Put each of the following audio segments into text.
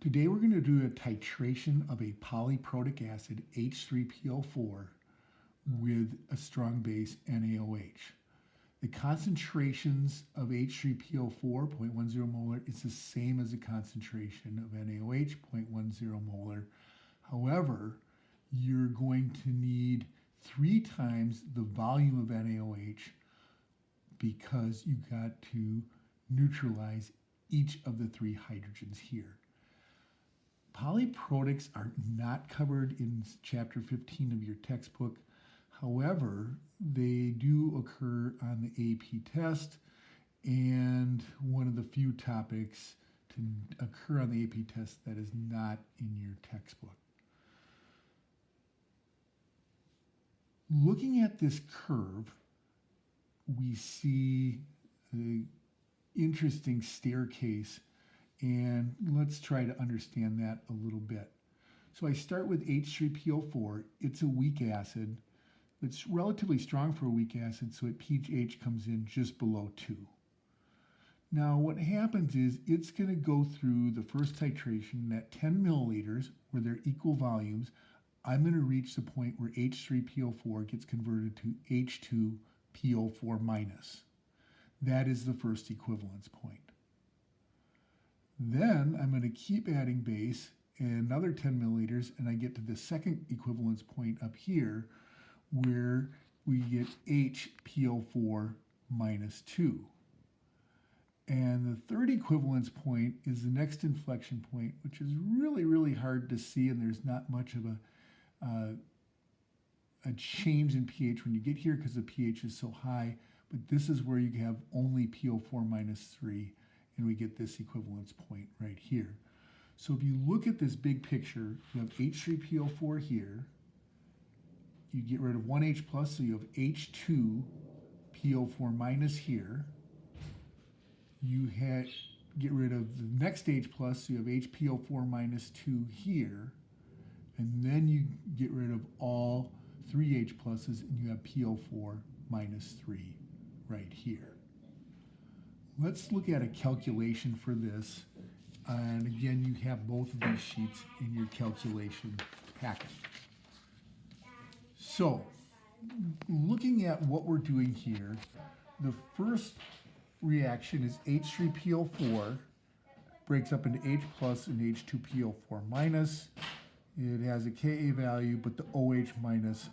Today we're going to do a titration of a polyprotic acid H3PO4 with a strong base NaOH. The concentrations of H3PO4, 0.10 molar, is the same as the concentration of NaOH, 0.10 molar. However, you're going to need 3 times the volume of NaOH because you got to neutralize each of the 3 hydrogens here. Polyprotics are not covered in chapter 15 of your textbook. However, they do occur on the AP test, and one of the few topics to occur on the AP test that is not in your textbook. Looking at this curve, we see an interesting staircase, and let's try to understand that a little bit. So I start with H3PO4. It's a weak acid. It's relatively strong for a weak acid, so at pH comes in just below 2. Now what happens is it's going to go through the first titration at 10 milliliters where they're equal volumes. I'm going to reach the point where H3PO4 gets converted to H2PO4 minus. That is the first equivalence point. Then I'm going to keep adding base another 10 milliliters, and I get to the second equivalence point up here where we get HPO4 minus 2. And the third equivalence point is the next inflection point, which is really, really hard to see, and there's not much of a change in pH when you get here because the pH is so high, but this is where you have only PO4 minus 3, and we get this equivalence point right here. So if you look at this big picture, you have H3PO4 here, you get rid of one H plus, so you have H2PO4 minus here. You get rid of the next H plus, so you have HPO4 minus 2 here, and then you get rid of all 3 H pluses, and you have PO4 minus 3 right here. Let's look at a calculation for this, and again, you have both of these sheets in your calculation packet. So, looking at what we're doing here, the first reaction is H3PO4 breaks up into H plus and H2PO4 minus. It has a Ka value, but the OH minus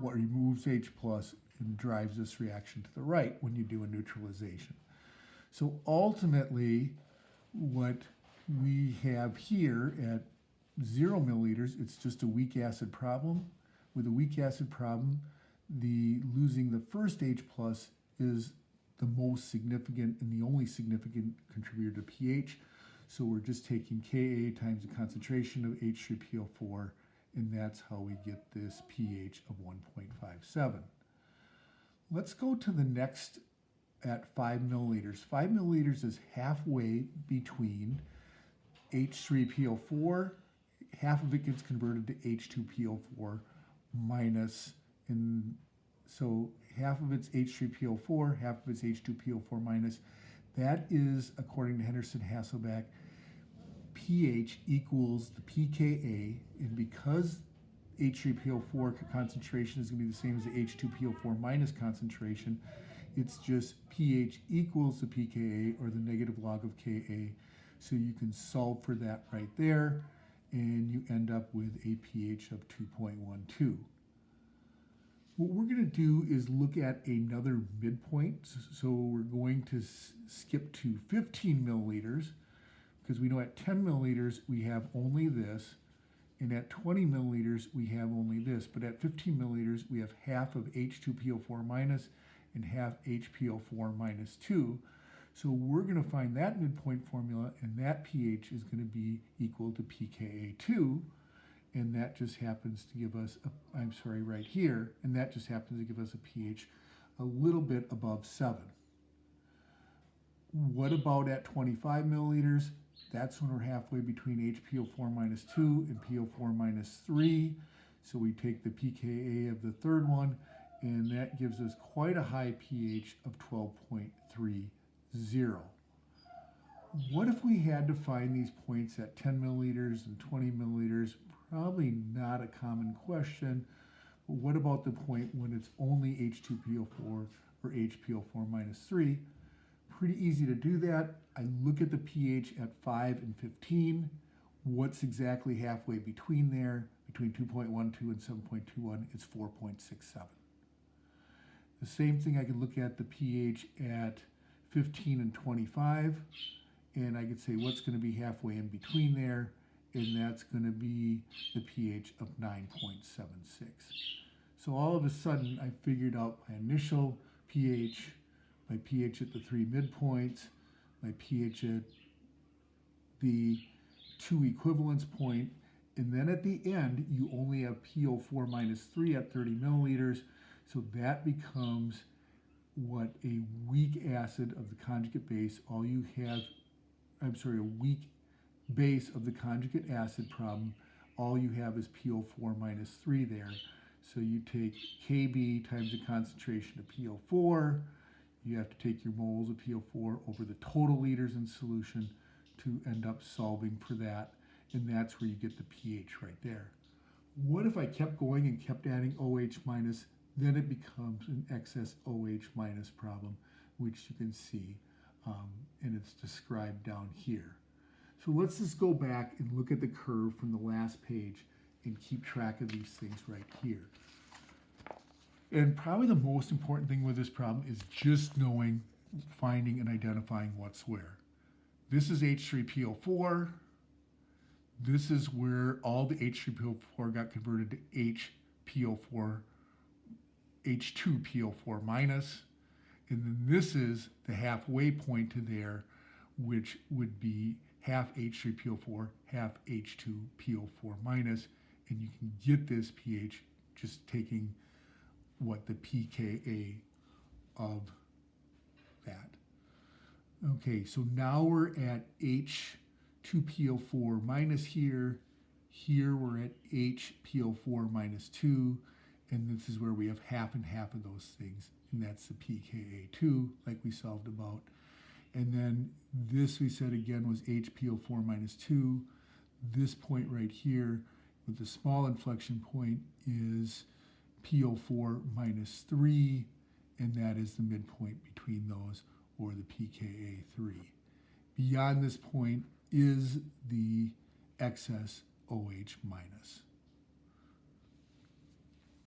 what removes H plus and drives this reaction to the right when you do a neutralization. So ultimately, what we have here at 0 milliliters, it's just a weak acid problem. With a weak acid problem, losing the first H plus is the most significant and the only significant contributor to pH. So we're just taking Ka times the concentration of H3PO4, and that's how we get this pH of 1.57. Let's go to the next at 5 milliliters. 5 milliliters is halfway between H3PO4, half of it gets converted to H2PO4 minus, and so half of it's H3PO4, half of it's H2PO4 minus. That is, according to Henderson-Hasselbalch, pH equals the pKa, and because H3PO4 concentration is going to be the same as the H2PO4 minus concentration, it's just pH equals the pKa, or the negative log of Ka. So you can solve for that right there, and you end up with a pH of 2.12. What we're going to do is look at another midpoint. So we're going to skip to 15 milliliters, because we know at 10 milliliters we have only this, and at 20 milliliters we have only this, but at 15 milliliters we have half of H2PO4 minus and half HPO4 minus 2. So we're going to find that midpoint formula, and that pH is going to be equal to pKa2, and that just happens to give us, right here, and that just happens to give us a pH a little bit above 7. What about at 25 milliliters? That's when we're halfway between HPO4 minus 2 and PO4 minus 3. So we take the pKa of the third one, and that gives us quite a high pH of 12.30. what if we had to find these points at 10 milliliters and 20 milliliters? Probably not a common question. But what about the point when it's only H2PO4 or HPO4 minus 3? Pretty easy to do that. I look at the pH at 5 and 15. What's exactly halfway between there? Between 2.12 and 7.21, it's 4.67. The same thing, I can look at the pH at 15 and 25, and I could say what's going to be halfway in between there, and that's going to be the pH of 9.76. So all of a sudden, I figured out my initial pH, my pH at the three midpoints, my pH at the two equivalence point, and then at the end, you only have PO4 minus 3 at 30 milliliters, so that becomes what a weak acid of the conjugate base, all you have, a weak base of the conjugate acid problem, all you have is PO4 minus 3 there. So you take Kb times the concentration of PO4, you have to take your moles of PO4 over the total liters in solution to end up solving for that, and that's where you get the pH right there. What if I kept going and kept adding OH minus? Then it becomes an excess OH minus problem, which you can see, and it's described down here. So let's just go back and look at the curve from the last page and keep track of these things right here. And probably the most important thing with this problem is just knowing, finding, and identifying what's where. This is H3PO4. This is where all the H3PO4 got converted to HPO4, H2PO4 minus. And then this is the halfway point to there, which would be half H3PO4, half H2PO4 minus. And you can get this pH just taking what the pKa of that. Okay, so now we're at H2PO4 minus here. Here we're at HPO4 minus 2, and this is where we have half and half of those things, and that's the pKa2, like we solved about. And then this we said again was HPO4 minus 2. This point right here with the small inflection point is PO4 minus 3, and that is the midpoint between those, or the pKa3. Beyond this point is the excess OH minus.